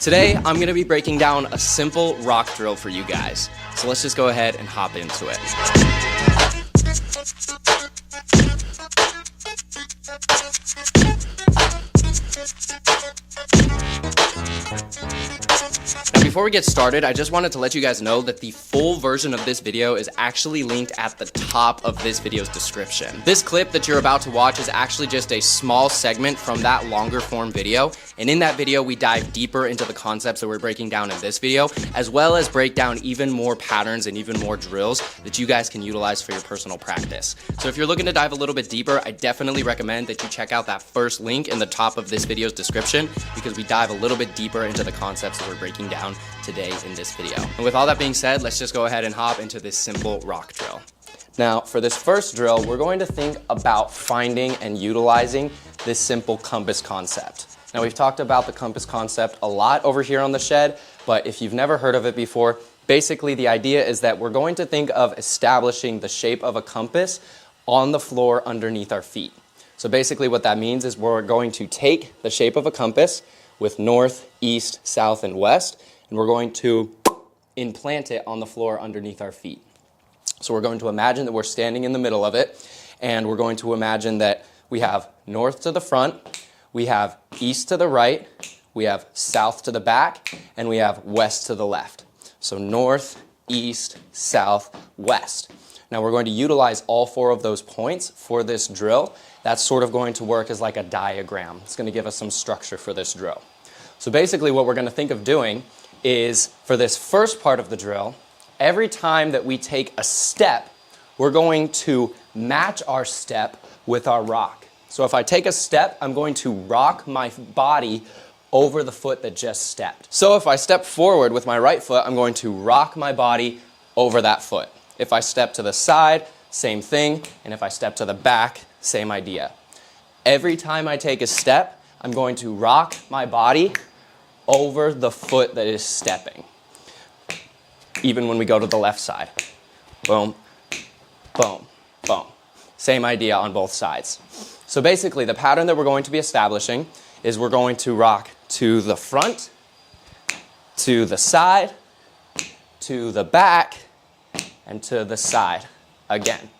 Today, I'm going to be breaking down a simple rock drill for you guys. So let's just go ahead and hop into it. Now, before we get started, I just wanted to let you guys know that the full version of this video is actually linked at the top of this video's description. This clip that you're about to watch is actually just a small segment from that longer form video. And in that video, we dive deeper into the concepts that we're breaking down in this video, as well as break down even more patterns and even more drills that you guys can utilize for your personal practice. So if you're looking to dive a little bit deeper, I definitely recommend that you check out that first link in the top of this video's description, because we dive a little bit deeper into the concepts that we're breaking down today in this video. And with all that being said, let's just go ahead and hop into this simple rock drill. Now, for this first drill, we're going to think about finding and utilizing this simple compass concept. Now, we've talked about the compass concept a lot over here on the shed, but if you've never heard of it before, basically the idea is that we're going to think of establishing the shape of a compass on the floor underneath our feet. So basically what that means is we're going to take the shape of a compass with north, east, south, and west, and we're going to implant it on the floor underneath our feet. So we're going to imagine that we're standing in the middle of it, and we're going to imagine that we have north to the front, we have east to the right, we have south to the back, and we have west to the left. So north, east, south, west. Now we're going to utilize all four of those points for this drill. That's sort of going to work as like a diagram. It's going to give us some structure for this drill. So basically what we're going to think of doing is, for this first part of the drill, every time that we take a step, we're going to match our step with our rock. So if I take a step, I'm going to rock my body over the foot that just stepped. So if I step forward with my right foot, I'm going to rock my body over that foot. If I step to the side, same thing. And if I step to the back, same idea. Every time I take a step, I'm going to rock my body over the foot that is stepping. Even when we go to the left side. Boom, boom, boom. Same idea on both sides. So basically the pattern that we're going to be establishing is we're going to rock to the front, to the side, to the back, and to the side again.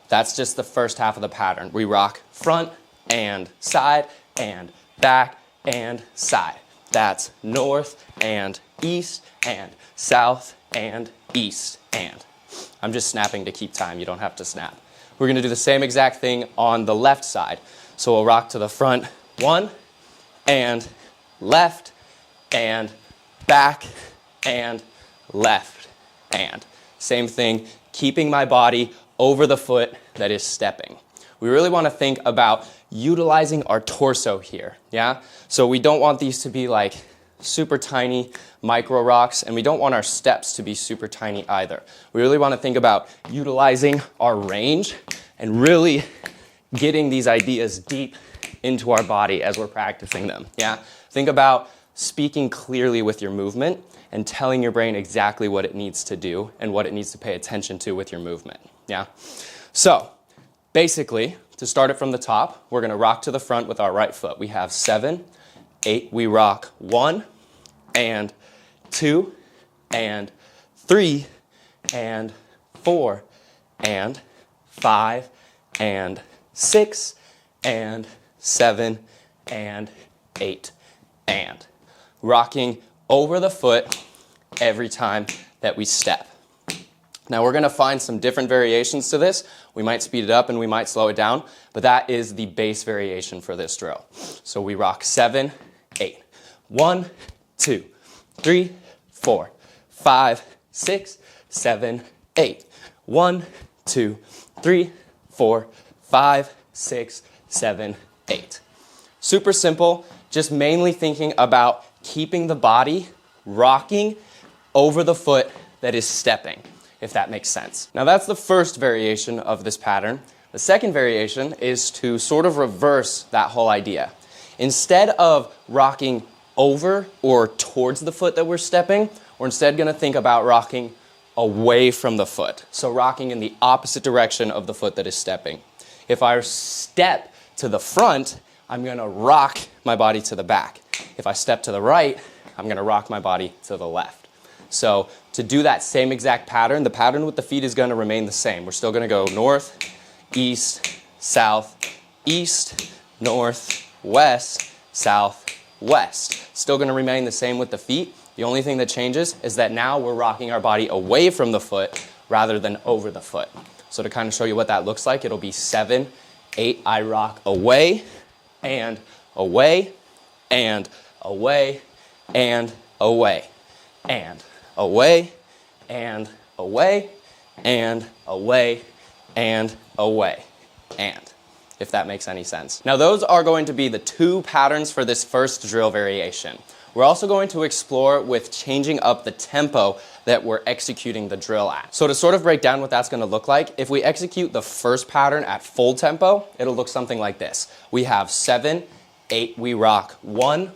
That's just the first half of the pattern. We rock front and side and back and side. That's north and east and south and east and. I'm just snapping to keep time. You don't have to snap. We're going to do the same exact thing on the left side. So we'll rock to the front, one, and left, and back, and left, and. Same thing, keeping my body over the foot that is stepping. We really want to think about utilizing our torso here, yeah? So we don't want these to be like super tiny micro rocks, and we don't want our steps to be super tiny either. We really want to think about utilizing our range and really getting these ideas deep into our body as we're practicing them, yeah? Think about speaking clearly with your movement and telling your brain exactly what it needs to do and what it needs to pay attention to with your movement, yeah? So, basically, to start it from the top, we're going to rock to the front with our right foot. We have 7, 8, we rock 1, and 2, and 3, and 4, and 5, and 6, and 7, and 8, and. Rocking over the foot every time that we step. Now we're going to find some different variations to this. We might speed it up and we might slow it down, but that is the base variation for this drill. So we rock 7, 8. 1, 2, 3, 4, 5, 6, 7, 8. 1, 2, 3, 4, 5, 6, 7, 8. Super simple, just mainly thinking about keeping the body rocking over the foot that is stepping, if that makes sense. Now that's the first variation of this pattern. The second variation is to sort of reverse that whole idea. Instead of rocking over or towards the foot that we're stepping, we're instead going to think about rocking away from the foot. So rocking in the opposite direction of the foot that is stepping. If I step to the front, I'm going to rock my body to the back. If I step to the right, I'm going to rock my body to the left. So to do that same exact pattern, the pattern with the feet is going to remain the same. We're still going to go north, east, south, east, north, west, south, west. Still going to remain the same with the feet. The only thing that changes is that now we're rocking our body away from the foot rather than over the foot. So to kind of show you what that looks like, it'll be 7, 8, I rock away, and away, and away, and away, and away, and away, and away, and away, and, if that makes any sense. Now those are going to be the 2 patterns for this first drill variation. We're also going to explore with changing up the tempo that we're executing the drill at. So to sort of break down what that's going to look like, if we execute the first pattern at full tempo, it'll look something like this. We have 7, 8, we rock 1,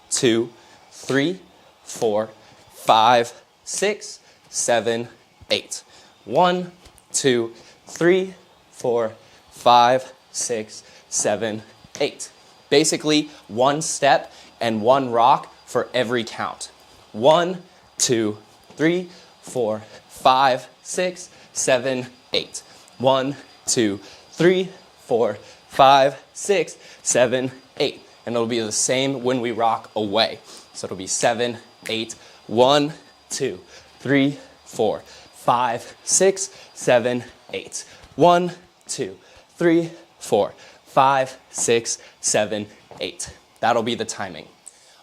2, 3, 4, 5, 6, 7, 8. 1, 2, 3, 4, 5, 6, 7, 8. Basically, 1 step and 1 rock for every count. 1, 2, 3, 4, 5, 6, 7, 8. 1, 2, 3, 4, 5, 6, 7, 8. And it'll be the same when we rock away. So it'll be 7, 8, 1, 2, 3, 4, 5, 6, 7, 8. 1, 2, 3, 4, 5, 6, 7, 8. That'll be the timing.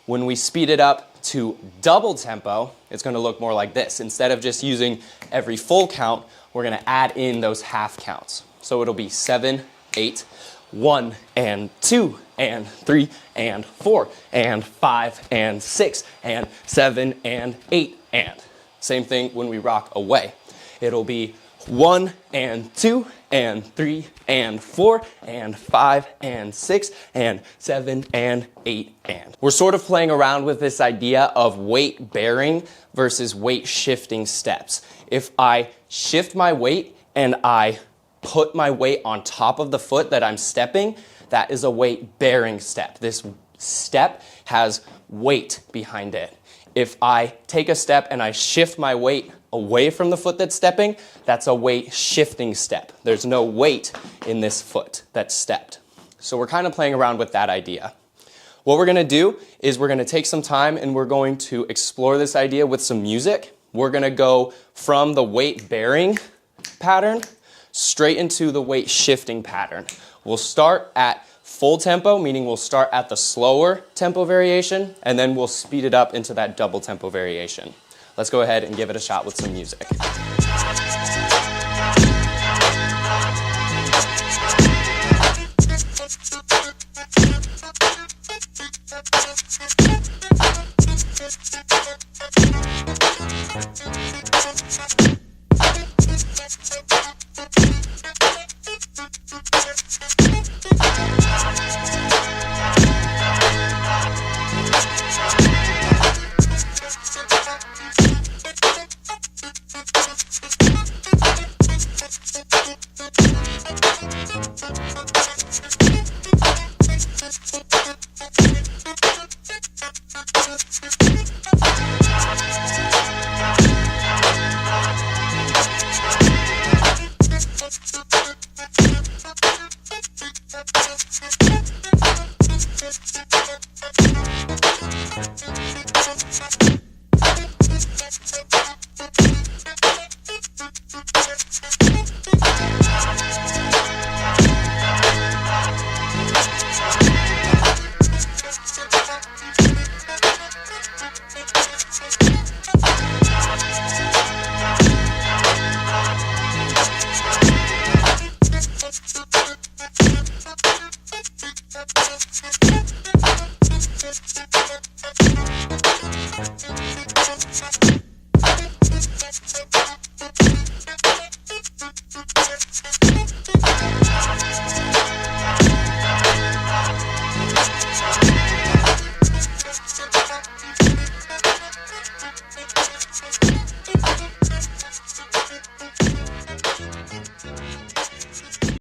When we speed it up to double tempo, it's going to look more like this. Instead of just using every full count, we're going to add in those half counts. So it'll be 7, 8, 1, and 2, and 3, and 4, and 5, and 6, and 7, and 8, and. Same thing when we rock away. It'll be 1, and 2, and 3, and 4, and 5, and 6, and 7, and 8, and. We're sort of playing around with this idea of weight bearing versus weight shifting steps. If I shift my weight and I put my weight on top of the foot that I'm stepping, that is a weight bearing step. This step has weight behind it. If I take a step and I shift my weight away from the foot that's stepping, that's a weight shifting step. There's no weight in this foot that's stepped. So we're kind of playing around with that idea. What we're going to do is we're going to take some time and we're going to explore this idea with some music. We're going to go from the weight bearing pattern straight into the weight shifting pattern. We'll start at full tempo, meaning we'll start at the slower tempo variation, and then we'll speed it up into that double tempo variation. Let's go ahead and give it a shot with some music.